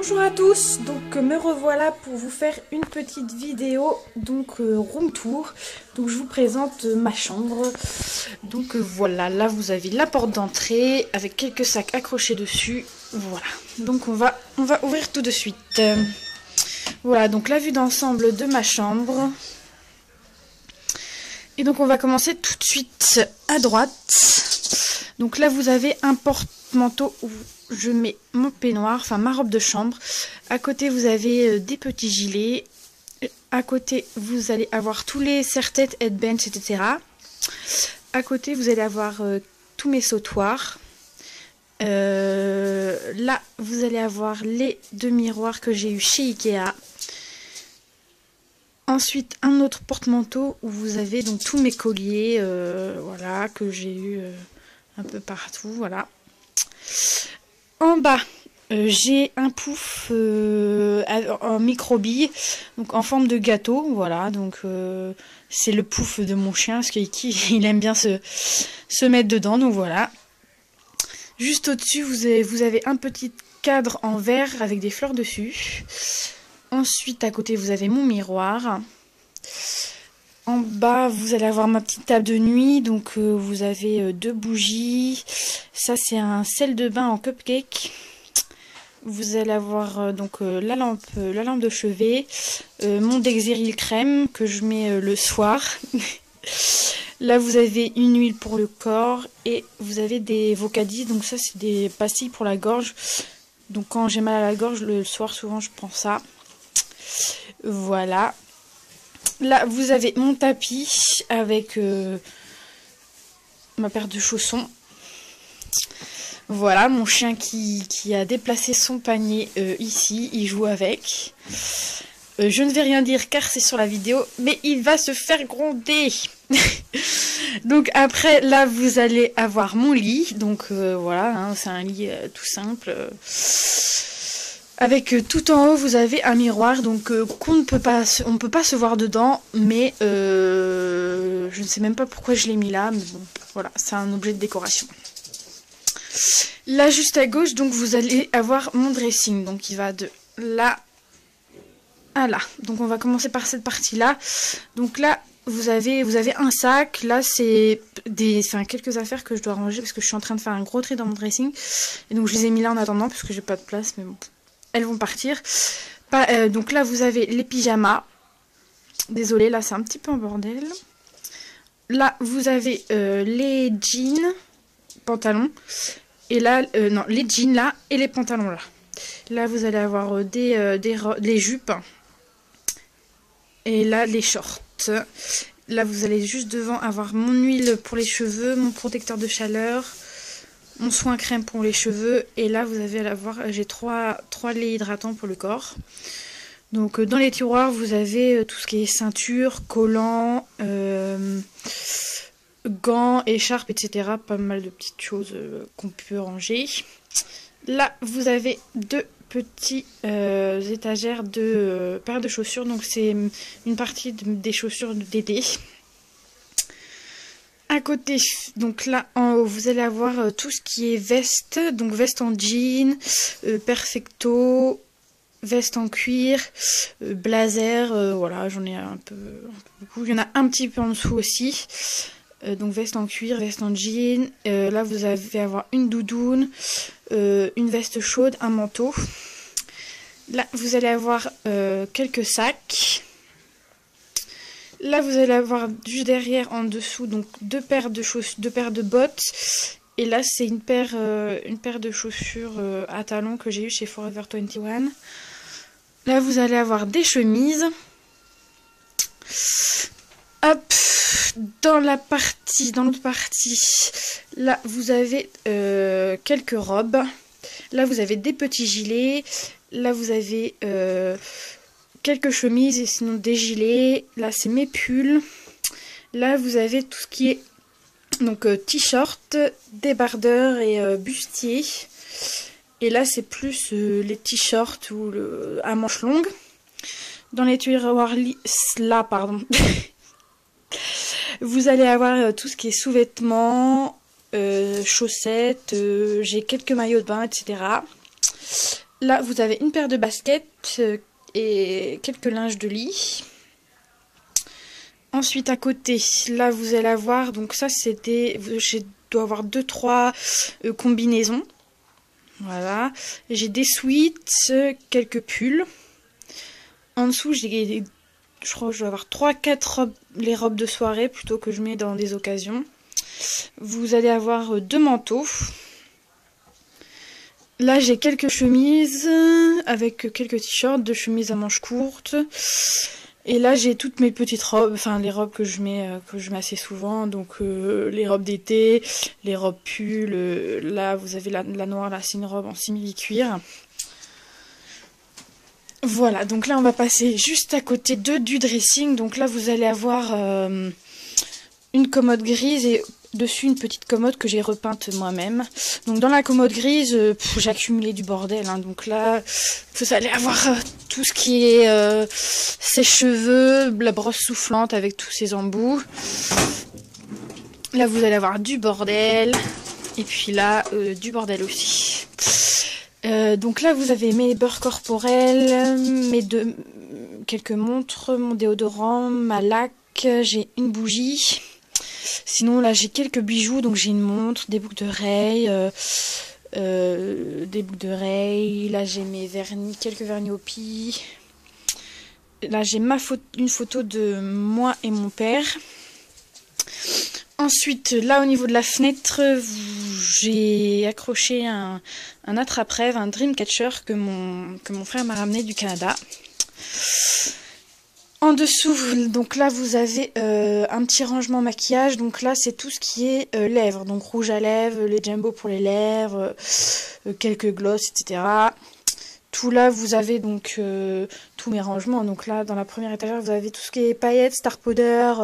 Bonjour à tous, donc me revoilà pour vous faire une petite vidéo, donc room tour. Donc je vous présente ma chambre. Donc voilà, là vous avez la porte d'entrée avec quelques sacs accrochés dessus. Voilà, donc on va ouvrir tout de suite. Voilà, donc la vue d'ensemble de ma chambre. Et donc on va commencer tout de suite à droite. Donc là vous avez un porte-manteau où je mets mon peignoir, enfin ma robe de chambre. À côté vous avez des petits gilets. À côté vous allez avoir tous les serre-têtes, headbands, etc. À côté vous allez avoir tous mes sautoirs. Là vous allez avoir les deux miroirs que j'ai eu chez Ikea. Ensuite, un autre porte-manteau où vous avez donc tous mes colliers, voilà, que j'ai eu un peu partout, voilà. En bas, j'ai un pouf en micro-bille, donc en forme de gâteau, voilà, donc c'est le pouf de mon chien, parce qu'il aime bien se mettre dedans, donc voilà. Juste au-dessus, vous avez un petit cadre en verre avec des fleurs dessus. Ensuite, à côté, vous avez mon miroir. En bas, vous allez avoir ma petite table de nuit. Donc, vous avez deux bougies. Ça, c'est un sel de bain en cupcake. Vous allez avoir donc la lampe de chevet. Mon Dexeril crème que je mets le soir. Là, vous avez une huile pour le corps. Et vous avez des Vocadis. Donc, ça, c'est des pastilles pour la gorge. Donc, quand j'ai mal à la gorge, le soir, souvent, je prends ça. Voilà. Là, vous avez mon tapis avec ma paire de chaussons. Voilà, mon chien qui a déplacé son panier ici. Il joue avec. Je ne vais rien dire car c'est sur la vidéo, mais il va se faire gronder. Donc après, là, vous allez avoir mon lit. Donc voilà, hein, c'est un lit tout simple. Avec tout en haut, vous avez un miroir, donc on ne peut pas se voir dedans, mais je ne sais même pas pourquoi je l'ai mis là, mais bon, voilà, c'est un objet de décoration. Là, juste à gauche, donc vous allez avoir mon dressing, donc il va de là à là. Donc on va commencer par cette partie-là. Donc là, vous avez un sac. Là, c'est quelques affaires que je dois ranger parce que je suis en train de faire un gros tri dans mon dressing, et donc je les ai mis là en attendant parce que j'ai pas de place, mais bon. Elles vont partir. Donc là, vous avez les pyjamas. Désolée, là, c'est un petit peu en bordel. Là, vous avez les jeans, pantalons. Et là, non, les jeans là et les pantalons là. Là, vous allez avoir les jupes. Et là, les shorts. Là, vous allez juste devant avoir mon huile pour les cheveux, mon protecteur de chaleur, mon soin crème pour les cheveux. Et là, vous allez avoir, j'ai trois laits hydratants pour le corps. Donc, dans les tiroirs, vous avez tout ce qui est ceinture, collant, gants, écharpes, etc. Pas mal de petites choses qu'on peut ranger. Là, vous avez deux petits étagères de paires de chaussures. Donc, c'est une partie des chaussures d'été. À côté, donc là en haut, vous allez avoir tout ce qui est veste, donc veste en jean, perfecto, veste en cuir, blazer, voilà, j'en ai un peu beaucoup. Il y en a un petit peu en dessous aussi. Donc veste en cuir, veste en jean. Là, vous allez avoir une doudoune, une veste chaude, un manteau. Là, vous allez avoir quelques sacs. Là, vous allez avoir juste derrière, en dessous, donc deux paires de bottes. Et là, c'est une paire de chaussures à talons que j'ai eu chez Forever 21. Là, vous allez avoir des chemises. Hop, dans l'autre partie, là, vous avez quelques robes. Là, vous avez des petits gilets. Là, vous avez quelques chemises et sinon des gilets. Là, c'est mes pulls. Là, vous avez tout ce qui est donc t-shirt, débardeur et bustier. Et là, c'est plus les t-shirts ou à manches longues. Dans les tiroirs là, pardon. Vous allez avoir tout ce qui est sous-vêtements, chaussettes. J'ai quelques maillots de bain, etc. là, vous avez une paire de baskets et quelques linges de lit. Ensuite, à côté, là, vous allez avoir, donc ça, c'était, je dois avoir 2-3 combinaisons. Voilà. J'ai des sweats, quelques pulls. En dessous, j'ai, je crois que je dois avoir 3-4 robes, les robes de soirée, plutôt que je mets dans des occasions. Vous allez avoir 2 manteaux. Là, j'ai quelques chemises avec quelques t-shirts, 2 chemises à manches courtes. Et là, j'ai toutes mes petites robes, enfin les robes que je mets assez souvent. Donc les robes d'été, les robes pulls. Là, vous avez la noire, là, c'est une robe en simili-cuir. Voilà, donc là, on va passer juste à côté du dressing. Donc là, vous allez avoir une commode grise et dessus une petite commode que j'ai repeinte moi-même. Donc dans la commode grise, j'ai accumulé du bordel. Hein. Donc là, vous allez avoir tout ce qui est sèche-cheveux, la brosse soufflante avec tous ses embouts. Là, vous allez avoir du bordel. Et puis là, du bordel aussi. Donc là, vous avez mes beurres corporels, quelques montres, mon déodorant, ma laque, j'ai une bougie. Sinon, là, j'ai quelques bijoux, donc j'ai une montre, des boucles d'oreilles, là, j'ai mes vernis, quelques vernis au pis. Là, j'ai une photo de moi et mon père. Ensuite, là, au niveau de la fenêtre, j'ai accroché un attrape-rêve, un Dreamcatcher que mon frère m'a ramené du Canada. En dessous, donc là, vous avez un petit rangement maquillage. Donc là, c'est tout ce qui est lèvres. Donc rouge à lèvres, les jumbo pour les lèvres, quelques gloss, etc. Tout là, vous avez donc tous mes rangements. Donc là, dans la première étagère, vous avez tout ce qui est paillettes, star powder,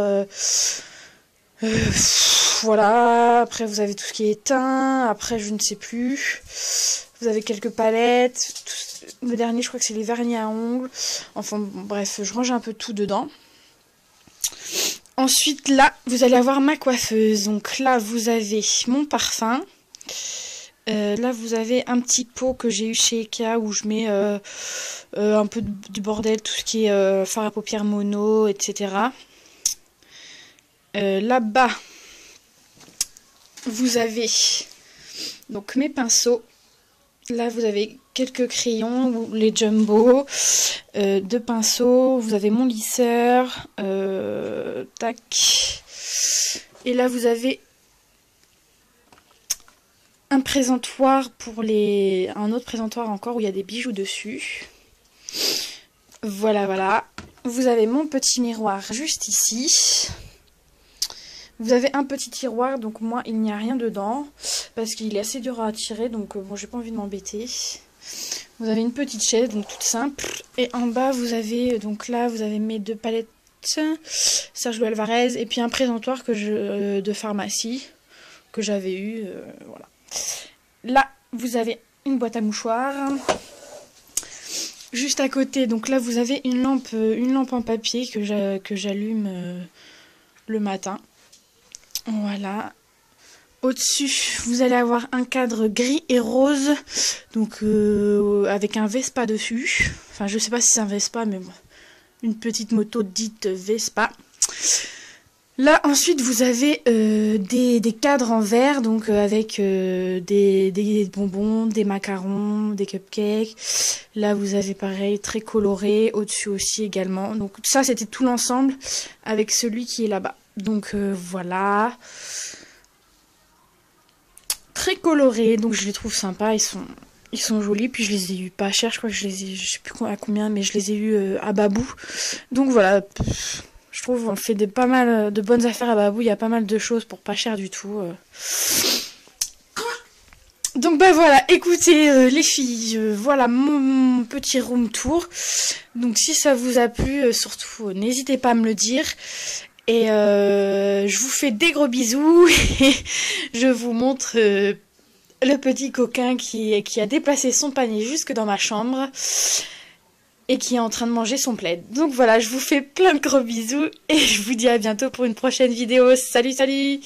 voilà. Après, vous avez tout ce qui est teint. Après, je ne sais plus. Vous avez quelques palettes. Le dernier, je crois que c'est les vernis à ongles. Enfin, bon, bref, je range un peu tout dedans. Ensuite, là, vous allez avoir ma coiffeuse. Donc là, vous avez mon parfum. Là, vous avez un petit pot que j'ai eu chez Ikea où je mets un peu du bordel, tout ce qui est fard à paupières mono, etc. Là-bas, vous avez donc mes pinceaux. Là, vous avez quelques crayons, les jumbo, 2 pinceaux. Vous avez mon lisseur, tac. Et là, vous avez un présentoir un autre présentoir encore où il y a des bijoux dessus. Voilà, voilà. Vous avez mon petit miroir juste ici. Vous avez un petit tiroir, donc moi il n'y a rien dedans, parce qu'il est assez dur à tirer, donc bon, j'ai pas envie de m'embêter. Vous avez une petite chaise, donc toute simple, et en bas vous avez, donc là vous avez mes 2 palettes Sergio Alvarez, et puis un présentoir de pharmacie, que j'avais eu, voilà. Là vous avez une boîte à mouchoirs. Juste à côté, donc là vous avez une lampe en papier que j'allume le matin. Voilà. Au-dessus, vous allez avoir un cadre gris et rose, donc avec un Vespa dessus. Enfin, je sais pas si c'est un Vespa, mais bon, une petite moto dite Vespa. Là, ensuite, vous avez des cadres en verre, donc avec des bonbons, des macarons, des cupcakes. Là, vous avez pareil, très coloré. Au-dessus aussi également. Donc ça, c'était tout l'ensemble avec celui qui est là-bas. Donc voilà, très colorés, donc je les trouve sympas, ils sont jolis, puis je les ai eu pas cher, je crois que je sais plus à combien, mais je les ai eu à Babou. Donc voilà, je trouve on fait pas mal de bonnes affaires à Babou, il y a pas mal de choses pour pas cher du tout. Donc bah voilà, écoutez les filles, voilà mon petit room tour. Donc si ça vous a plu, surtout n'hésitez pas à me le dire. Et je vous fais des gros bisous et je vous montre le petit coquin qui a déplacé son panier jusque dans ma chambre et qui est en train de manger son plaid. Donc voilà, je vous fais plein de gros bisous et je vous dis à bientôt pour une prochaine vidéo. Salut, salut!